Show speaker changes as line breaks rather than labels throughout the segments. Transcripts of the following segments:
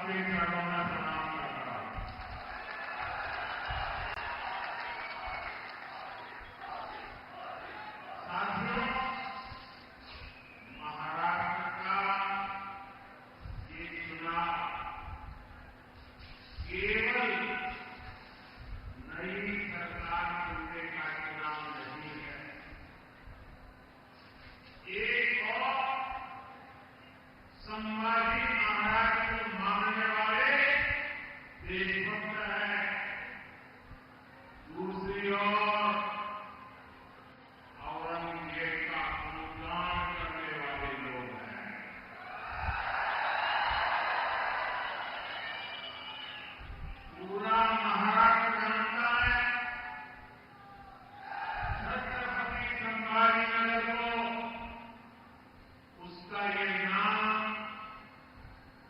आपके चरणों में प्रणाम करता हूं। साथियों, महाराष्ट्र का ये चुनाव केवल नई सरकार चुनने का चुनाव नहीं है। एक और संभाजी महाराज को मानने वाले देशभक्त हैं। दूसरी ओर औरंगजेब का अनुदान करने वाले लोग हैं। पूरा महाराष्ट्र जानता है छत्रपति संभाजीनगर को उसका ये नाम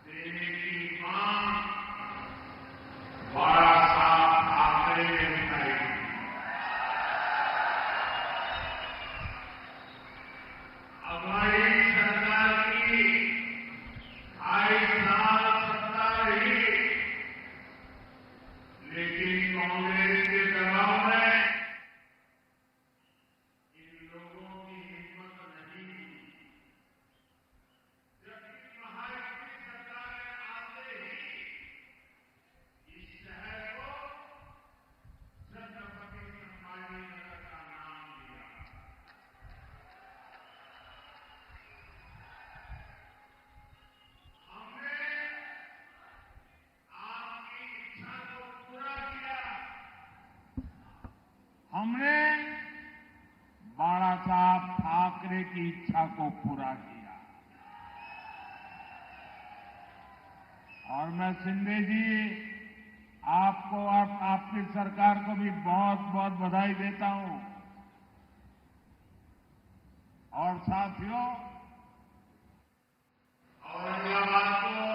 देने की मांग बाला साहब ठाकरे ने उठाई थी। हमारी सरकार की 2.5 साल सत्ता रही, लेकिन कांग्रेस के दबाव में इन लोगों की हिम्मत नहीं हुई। जबकि महायुति सरकार ने आते ही इस शहर को छत्रपति संभाजीनगर का नाम दिया। हमने आपकी इच्छा को पूरा किया। हमने बाला साहब ठाकरे की इच्छा को पूरा किया। और मैं शिंदे जी आपको और आपकी सरकार को भी बहुत बहुत बधाई देता हूं। और साथियों, औरंगाबाद को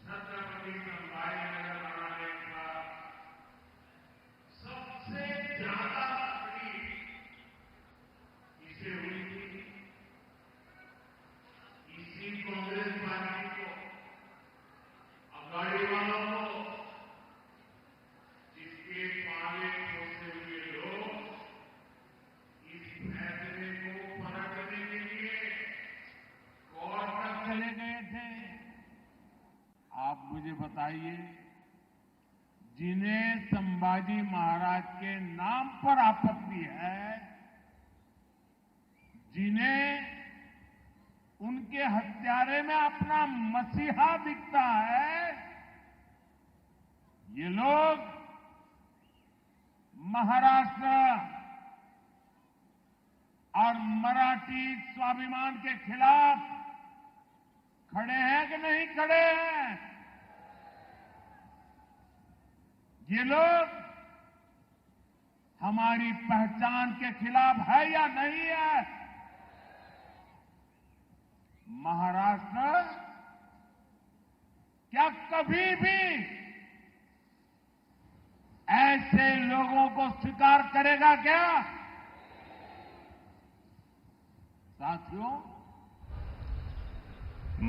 छत्रपति संभाजीनगर बनाने का सबसे ज्यादा तकलीफ इसे हुई थी। इसी कांग्रेस पार्टी को, अघाड़ी वालों को, जिसके पाले पोसे हुए लोग इस फैसले को पलटने के लिए कोर्ट तक चले गए थे। आप मुझे बताइए, जिन्हें संभाजी महाराज के नाम पर आपत्ति है, जिन्हें उनके हत्यारे में अपना मसीहा दिखता है, ये लोग महाराष्ट्र और मराठी स्वाभिमान के खिलाफ खड़े हैं कि नहीं खड़े हैं? ये लोग हमारी पहचान के खिलाफ है या नहीं है? महाराष्ट्र क्या कभी भी ऐसे लोगों को स्वीकार करेगा क्या? साथियों,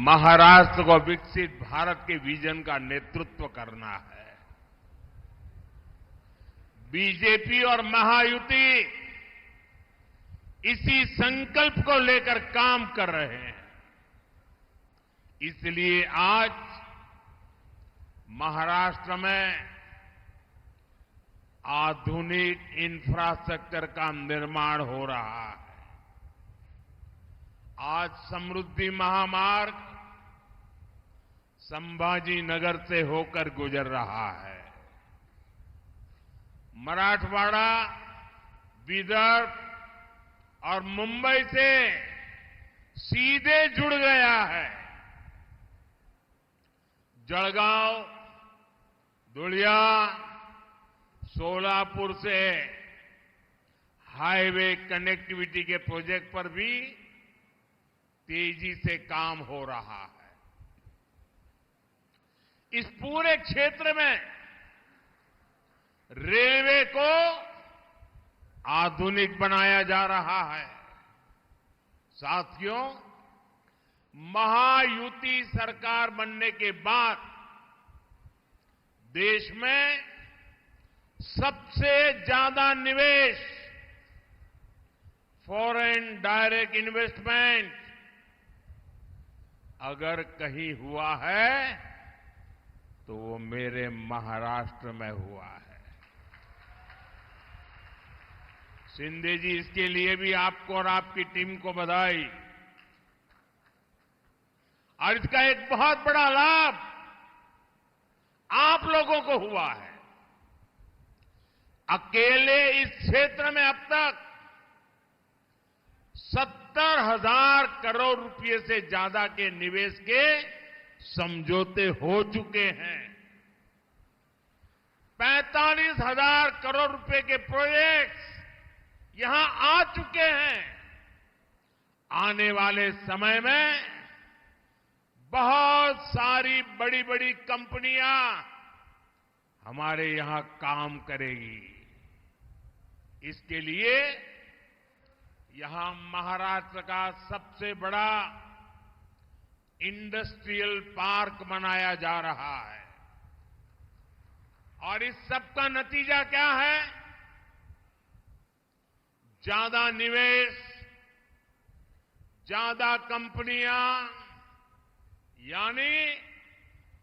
महाराष्ट्र को विकसित भारत के विजन का नेतृत्व करना है। बीजेपी और महायुति इसी संकल्प को लेकर काम कर रहे हैं। इसलिए आज महाराष्ट्र में आधुनिक इंफ्रास्ट्रक्चर का निर्माण हो रहा है। आज समृद्धि महामार्ग संभाजीनगर से होकर गुजर रहा है। मराठवाड़ा, विदर्भ और मुंबई से सीधे जुड़ गया है। जळगांव, धुलिया, सोलापुर से हाईवे कनेक्टिविटी के प्रोजेक्ट पर भी तेजी से काम हो रहा है। इस पूरे क्षेत्र में रेलवे को आधुनिक बनाया जा रहा है। साथियों, महायुति सरकार बनने के बाद देश में सबसे ज्यादा निवेश, फॉरेन डायरेक्ट इन्वेस्टमेंट अगर कहीं हुआ है तो वो मेरे महाराष्ट्र में हुआ है। शिंदे जी, इसके लिए भी आपको और आपकी टीम को बधाई। और इसका एक बहुत बड़ा लाभ आप लोगों को हुआ है। अकेले इस क्षेत्र में अब तक 70,000 करोड़ रुपए से ज्यादा के निवेश के समझौते हो चुके हैं। 45,000 करोड़ रुपए के प्रोजेक्ट्स यहां आ चुके हैं। आने वाले समय में बहुत सारी बड़ी बड़ी कंपनियां हमारे यहां काम करेगी। इसके लिए यहां महाराष्ट्र का सबसे बड़ा इंडस्ट्रियल पार्क बनाया जा रहा है। और इस सब का नतीजा क्या है? ज्यादा निवेश, ज्यादा कंपनियां, यानी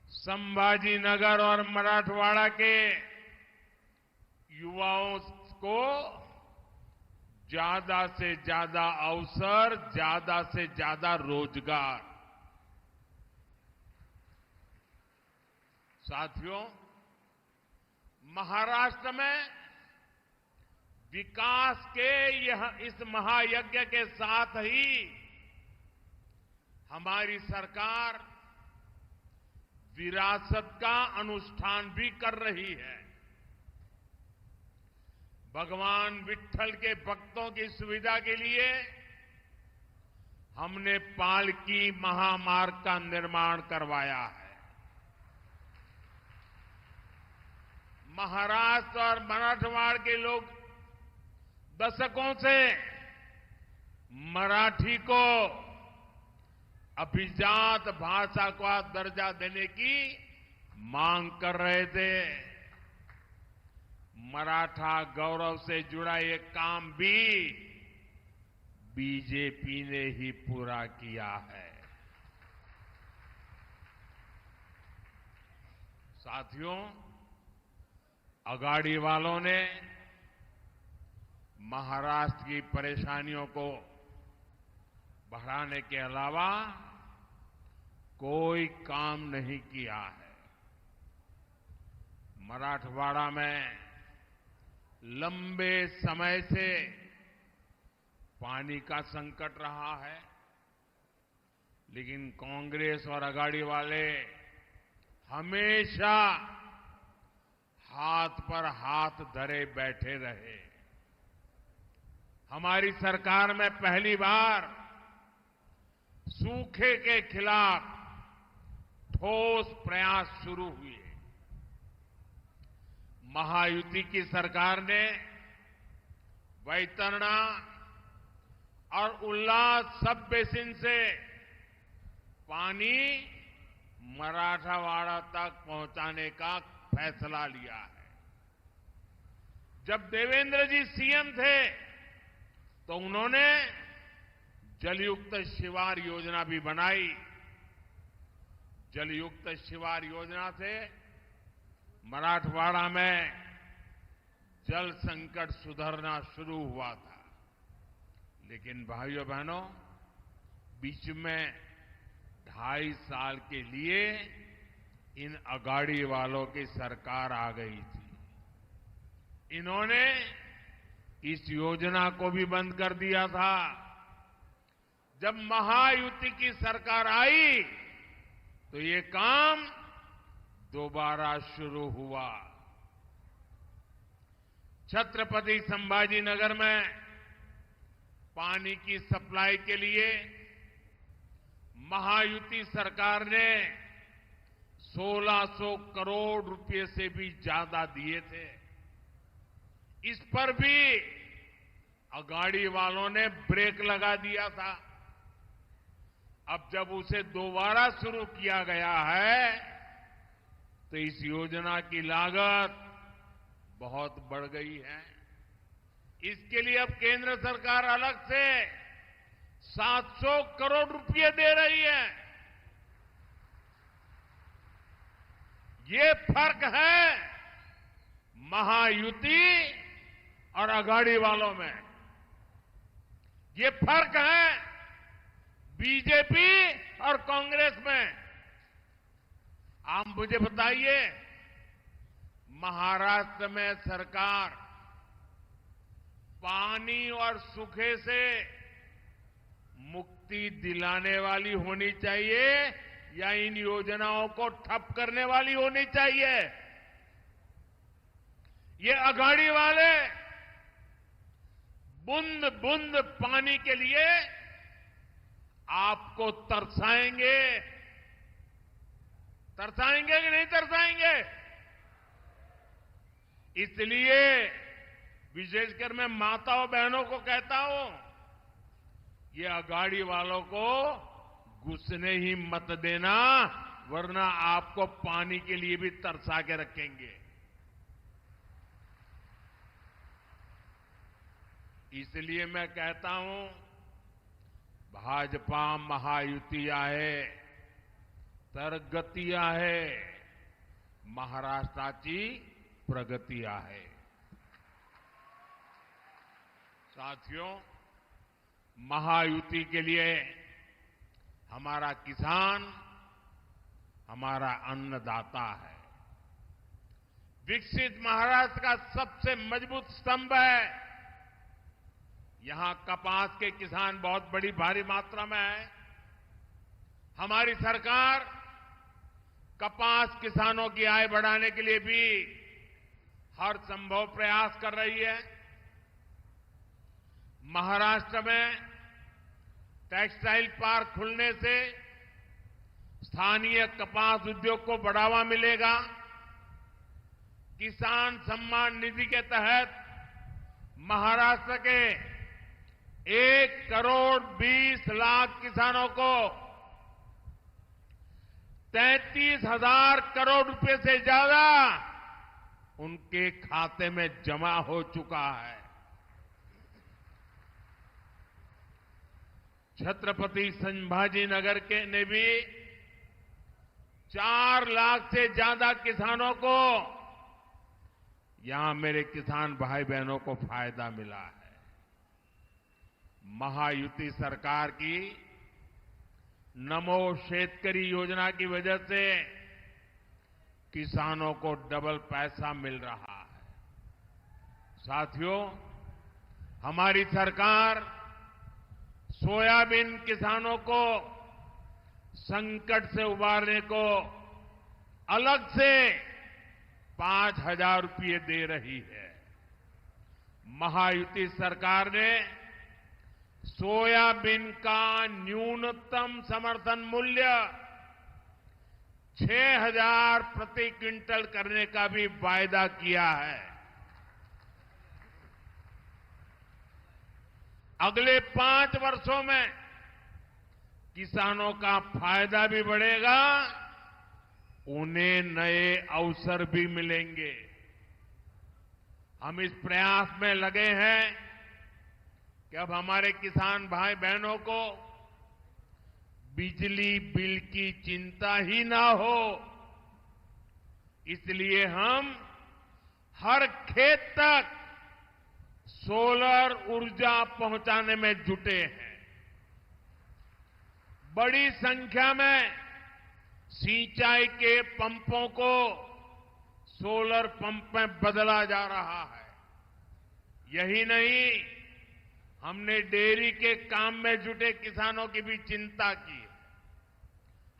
संभाजीनगर और मराठवाड़ा के युवाओं को ज्यादा से ज्यादा अवसर, ज्यादा से ज्यादा रोजगार। साथियों, महाराष्ट्र में विकास के इस महायज्ञ के साथ ही हमारी सरकार विरासत का अनुष्ठान भी कर रही है। भगवान विट्ठल के भक्तों की सुविधा के लिए हमने पालकी महामार्ग का निर्माण करवाया है। महाराष्ट्र और मराठवाड़ के लोग दशकों से मराठी को अभिजात भाषा का दर्जा देने की मांग कर रहे थे। मराठा गौरव से जुड़ा ये काम भी बीजेपी ने ही पूरा किया है। साथियों, अगाड़ी वालों ने महाराष्ट्र की परेशानियों को बढ़ाने के अलावा कोई काम नहीं किया है। मराठवाड़ा में लंबे समय से पानी का संकट रहा है, लेकिन कांग्रेस और अगाड़ी वाले हमेशा हाथ पर हाथ धरे बैठे रहे। हमारी सरकार में पहली बार सूखे के खिलाफ ठोस प्रयास शुरू हुए। महायुति की सरकार ने वैतरणा और उल्लास सब बेसिन से पानी मराठवाड़ा तक पहुंचाने का फैसला लिया है। जब देवेंद्र जी सीएम थे तो उन्होंने जलयुक्त शिवार योजना भी बनाई। जलयुक्त शिवार योजना से मराठवाड़ा में जल संकट सुधरना शुरू हुआ था। लेकिन भाइयों बहनों, बीच में 2.5 साल के लिए इन अगाड़ी वालों की सरकार आ गई थी। इन्होंने इस योजना को भी बंद कर दिया था। जब महायुति की सरकार आई तो ये काम दोबारा शुरू हुआ। छत्रपति संभाजीनगर में पानी की सप्लाई के लिए महायुति सरकार ने 1600 करोड़ रुपए से भी ज्यादा दिए थे। इस पर भी अगाड़ी वालों ने ब्रेक लगा दिया था। अब जब उसे दोबारा शुरू किया गया है तो इस योजना की लागत बहुत बढ़ गई है। इसके लिए अब केंद्र सरकार अलग से 700 करोड़ रुपए दे रही है। ये फर्क है महायुति और अघाड़ी वालों में। ये फर्क है बीजेपी और कांग्रेस में। आप मुझे बताइए, महाराष्ट्र में सरकार पानी और सूखे से मुक्ति दिलाने वाली होनी चाहिए या इन योजनाओं को ठप करने वाली होनी चाहिए? ये अघाड़ी वाले बूंद बूंद पानी के लिए आपको तरसाएंगे। तरसाएंगे कि नहीं तरसाएंगे? इसलिए विशेषकर मैं माताओं बहनों को कहता हूं, ये अघाड़ी वालों को घुसने ही मत देना, वरना आपको पानी के लिए भी तरसा के रखेंगे। इसलिए मैं कहता हूं, भाजपा महायुति आहे तर गती आहे, महाराष्ट्राची प्रगती आहे। साथियों, महायुति के लिए हमारा किसान हमारा अन्नदाता है। विकसित महाराष्ट्र का सबसे मजबूत स्तंभ है। यहां कपास के किसान बहुत बड़ी भारी मात्रा में है। हमारी सरकार कपास किसानों की आय बढ़ाने के लिए भी हर संभव प्रयास कर रही है। महाराष्ट्र में टेक्सटाइल पार्क खुलने से स्थानीय कपास उद्योग को बढ़ावा मिलेगा। किसान सम्मान निधि के तहत महाराष्ट्र के 1,20,00,000 किसानों को 33,000 करोड़ रुपए से ज्यादा उनके खाते में जमा हो चुका है। छत्रपति संभाजी नगर के ने भी 4 लाख से ज्यादा किसानों को, यहां मेरे किसान भाई बहनों को फायदा मिला है। महायुति सरकार की नमो शेतकरी योजना की वजह से किसानों को डबल पैसा मिल रहा है। साथियों, हमारी सरकार सोयाबीन किसानों को संकट से उबारने को अलग से 5,000 रुपये दे रही है। महायुति सरकार ने सोयाबीन का न्यूनतम समर्थन मूल्य 6,000 प्रति क्विंटल करने का भी वायदा किया है। अगले 5 वर्षों में किसानों का फायदा भी बढ़ेगा, उन्हें नए अवसर भी मिलेंगे। हम इस प्रयास में लगे हैं कि अब हमारे किसान भाई बहनों को बिजली बिल की चिंता ही ना हो। इसलिए हम हर खेत तक सोलर ऊर्जा पहुंचाने में जुटे हैं। बड़ी संख्या में सिंचाई के पंपों को सोलर पंप में बदला जा रहा है। यही नहीं, हमने डेयरी के काम में जुटे किसानों की भी चिंता की।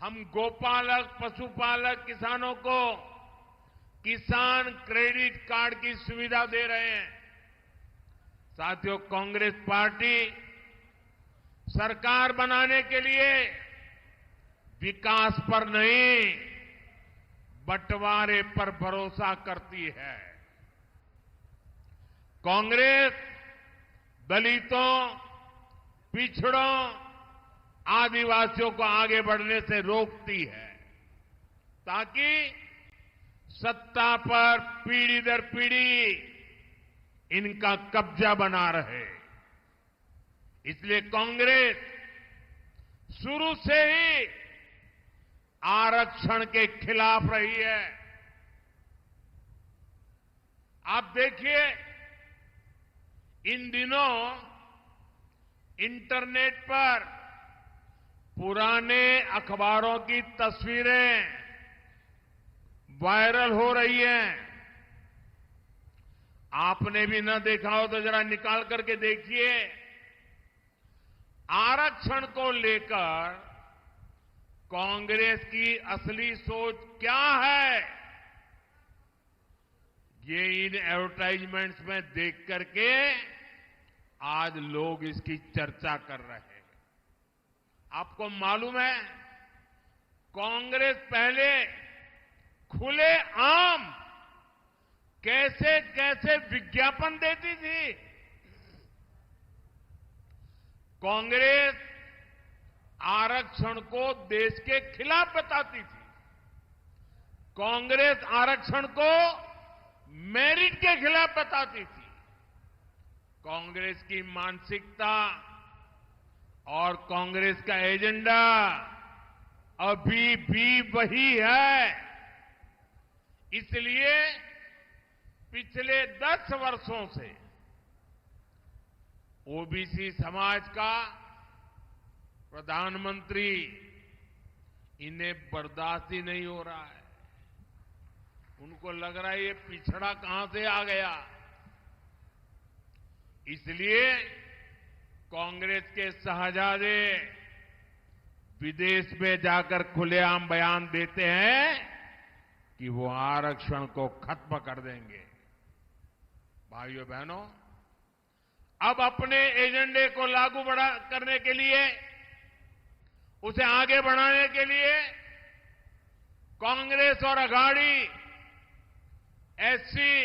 हम गोपालक पशुपालक किसानों को किसान क्रेडिट कार्ड की सुविधा दे रहे हैं। साथियों, कांग्रेस पार्टी सरकार बनाने के लिए विकास पर नहीं, बंटवारे पर भरोसा करती है। कांग्रेस दलितों, पिछड़ों, आदिवासियों को आगे बढ़ने से रोकती है, ताकि सत्ता पर पीढ़ी दर पीढ़ी इनका कब्जा बना रहे। इसलिए कांग्रेस शुरू से ही आरक्षण के खिलाफ रही है। आप देखिए, इन दिनों इंटरनेट पर पुराने अखबारों की तस्वीरें वायरल हो रही हैं। आपने भी न देखा हो तो जरा निकाल करके देखिए। आरक्षण को लेकर कांग्रेस की असली सोच क्या है, ये इन एडवर्टाइजमेंट्स में देख करके आज लोग इसकी चर्चा कर रहे हैं। आपको मालूम है, कांग्रेस पहले खुले आम कैसे कैसे विज्ञापन देती थी। कांग्रेस आरक्षण को देश के खिलाफ बताती थी। कांग्रेस आरक्षण को मेरिट के खिलाफ बताती थी। कांग्रेस की मानसिकता और कांग्रेस का एजेंडा अभी भी वही है। इसलिए पिछले 10 वर्षों से ओबीसी समाज का प्रधानमंत्री इन्हें बर्दाश्त ही नहीं हो रहा है। उनको लग रहा है ये पिछड़ा कहां से आ गया। इसलिए कांग्रेस के शहजादे विदेश में जाकर खुलेआम बयान देते हैं कि वो आरक्षण को खत्म कर देंगे। भाइयों बहनों, अब अपने एजेंडे को लागू करने के लिए, उसे आगे बढ़ाने के लिए कांग्रेस और अघाड़ी एससी,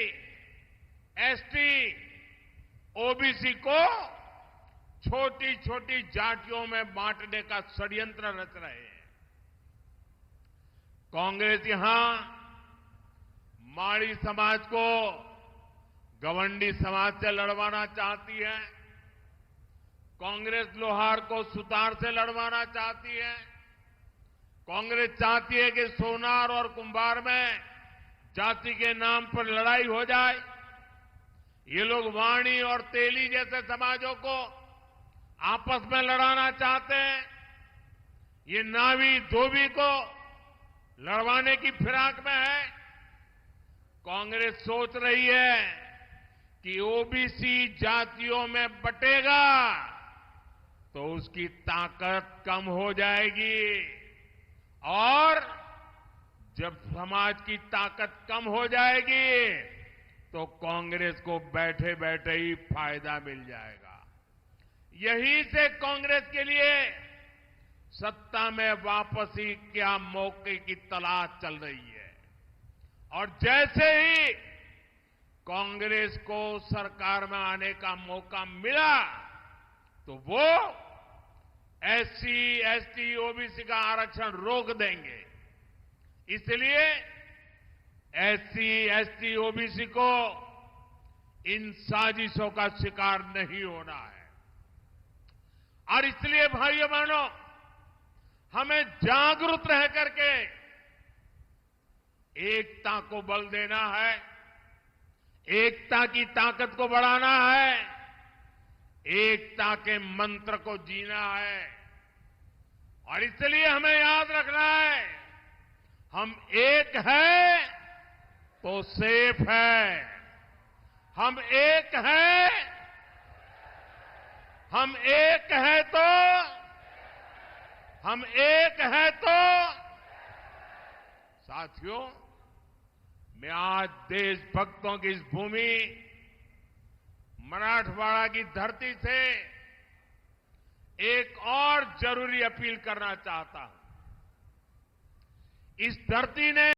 एसटी, ओबीसी को छोटी छोटी जातियों में बांटने का षड्यंत्र रच रहे हैं। कांग्रेस यहां माड़ी समाज को गवंडी समाज से लड़वाना चाहती है। कांग्रेस लोहार को सुतार से लड़वाना चाहती है। कांग्रेस चाहती है कि सोनार और कुंभार में जाति के नाम पर लड़ाई हो जाए। ये लोग वाणी और तेली जैसे समाजों को आपस में लड़ाना चाहते हैं। ये नावी धोबी को लड़वाने की फिराक में है। कांग्रेस सोच रही है कि ओबीसी जातियों में बटेगा तो उसकी ताकत कम हो जाएगी, और जब समाज की ताकत कम हो जाएगी तो कांग्रेस को बैठे बैठे ही फायदा मिल जाएगा। यही से कांग्रेस के लिए सत्ता में वापसी क्या मौके की तलाश चल रही है। और जैसे ही कांग्रेस को सरकार में आने का मौका मिला तो वो एससी, एसटी, ओबीसी का आरक्षण रोक देंगे। इसलिए एससी, एसटी, ओबीसी को इन साजिशों का शिकार नहीं होना है। और इसलिए भाइयों बहनों, हमें जागरूक रह करके एकता को बल देना है, एकता की ताकत को बढ़ाना है, एकता के मंत्र को जीना है। और इसलिए हमें याद रखना है, हम एक हैं तो सेफ है। हम एक हैं, हम एक हैं तो, हम एक हैं तो। साथियों, मैं आज देशभक्तों की इस भूमि मराठवाड़ा की धरती से एक और जरूरी अपील करना चाहता हूं। इस धरती ने